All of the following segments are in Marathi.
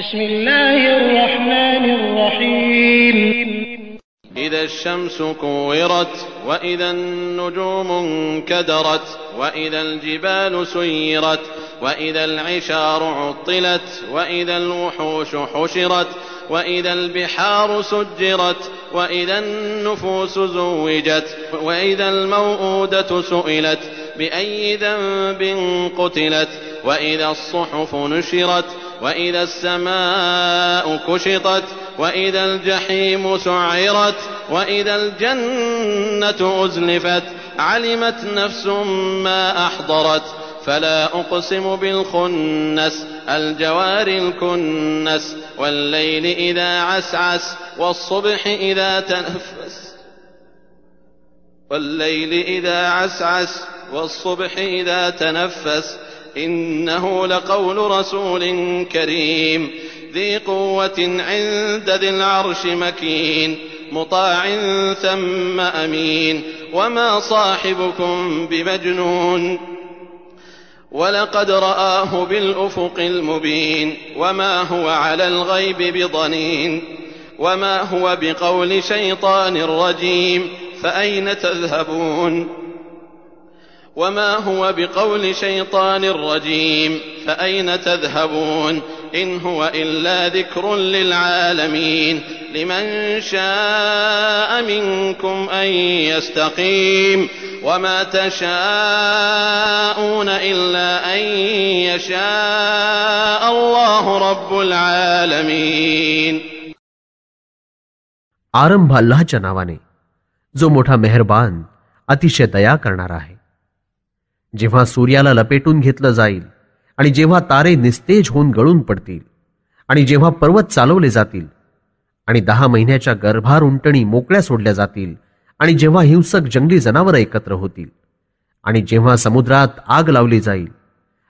بسم الله الرحمن الرحيم إذا الشمس كورت وإذا النجوم انكدرت وإذا الجبال سيرت وإذا العشار عطلت وإذا الوحوش حشرت وإذا البحار سجرت وإذا النفوس زوجت وإذا الموءودة سئلت بأي ذنب قتلت وإذا الصحف نشرت وإذا السماء كشطت وإذا الجحيم سعرت وإذا الجنة أزلفت علمت نفس ما أحضرت فلا أقسم بالخنس الجوار الكنس والليل إذا عسعس والصبح إذا تنفس والليل إذا عسعس والصبح إذا تنفس إنه لقول رسول كريم ذي قوة عند ذي العرش مكين مطاع ثم أمين وما صاحبكم بمجنون ولقد رآه بالأفق المبين وما هو على الغيب بضنين وما هو بقول شيطان رجيم فأين تذهبون وما هو بقول شيطان رجيم فأين تذهبون إن هو إلا ذكر للعالمين لمن شاء منكم أن يستقيم وما تشاءون إلا أن يشاء الله رب العالمين. आरंभ अल्लाहच्या नावाने जो मोठा मेहरबान अतिशय दया करणारा आहे. जेव्हा सूर्याला लपेटून घेतलं जाईल आणि जेव्हा तारे निस्तेज होऊन गळून पडतील आणि जेव्हा पर्वत चालवले जातील आणि 10 महिन्याच्या गर्भार उंटणी मोकळ्या सोडल्या जातील आणि जेव्हा हिंसक जंगली जनावरं एकत्र होतील आणि जेव्हा समुद्रात आग लावली जाईल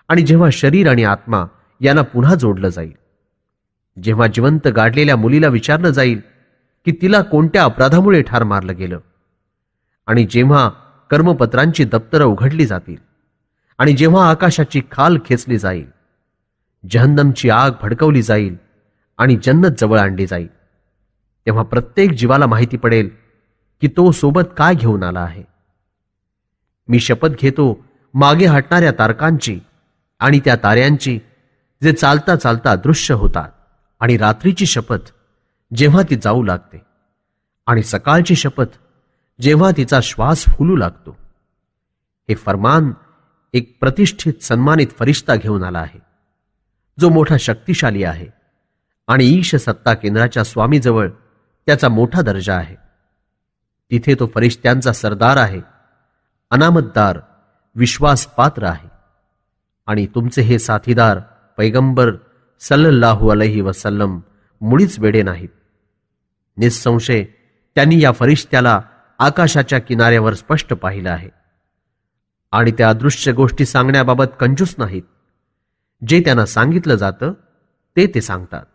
आणि जेव्हा शरीर आणि आत्मा यांना पुन्हा जोडलं जाईल, जेव्हा जिवंत गाडलेल्या मुलीला विचारलं जाईल की तिला कोणत्या अपराधामुळे ठार मारलं गेलं आणि जेव्हा कर्मपत्रांची दप्तरं उघडली जातील आणि जेव्हा आकाशाची खाल खेचली जाईल, जहन्नमची आग भडकवली जाईल आणि जन्नत जवळ आणली जाईल, तेव्हा प्रत्येक जीवाला माहिती पडेल की तो सोबत काय घेऊन आला आहे. मी शपथ घेतो मागे हटणाऱ्या तारकांची आणि त्या ताऱ्यांची जे चालता चालता दृश्य होतात आणि रात्रीची शपथ जेव्हा ती जाऊ लागते आणि सकाळची शपथ जेव्हा तिचा श्वास फुलू लागतो. हे फरमान एक प्रतिष्ठित सन्मानित फरिश्ता घेऊन आला आहे जो मोठा शक्तिशाली आहे आणि ईश सत्ता केंद्राच्या स्वामीजवळ त्याचा मोठा दर्जा आहे. तिथे तो फरिश्त्यांचा सरदार आहे, अनामतदार, विश्वासपात्र आहे. आणि तुमचे हे साथीदार पैगंबर सल्लल्लाहु अलैहि वसल्लम मुळीच वेडे नाहीत. निस्संशय त्यांनी या फरिश्त्याला आकाशाच्या किनाऱ्यावर स्पष्ट पाहिलं आहे आणि त्या अदृश्य गोष्टी सांगण्याबाबत कंजूस नाहीत. जे त्यांना सांगितलं जातं ते सांगतात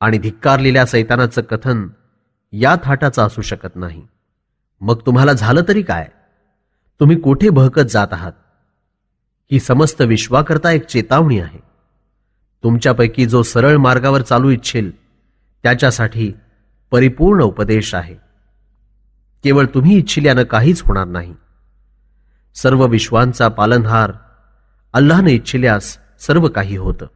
आणि धिक्कारलेल्या सैतानाचं कथन या थाटाचं असू शकत नाही. मग तुम्हाला झालं तरी काय? तुम्ही कोठे बहकत जात आहात? ही समस्त विश्वाकरता एक चेतावणी आहे. तुमच्यापैकी जो सरळ मार्गावर चालू इच्छेल त्याच्यासाठी परिपूर्ण उपदेश आहे. केवळ तुम्ही इच्छिल्यानं काहीच होणार नाही. सर्व विश्वांचा पालनहार अल्लाहने इच्छिल्यास सर्व काही होतं.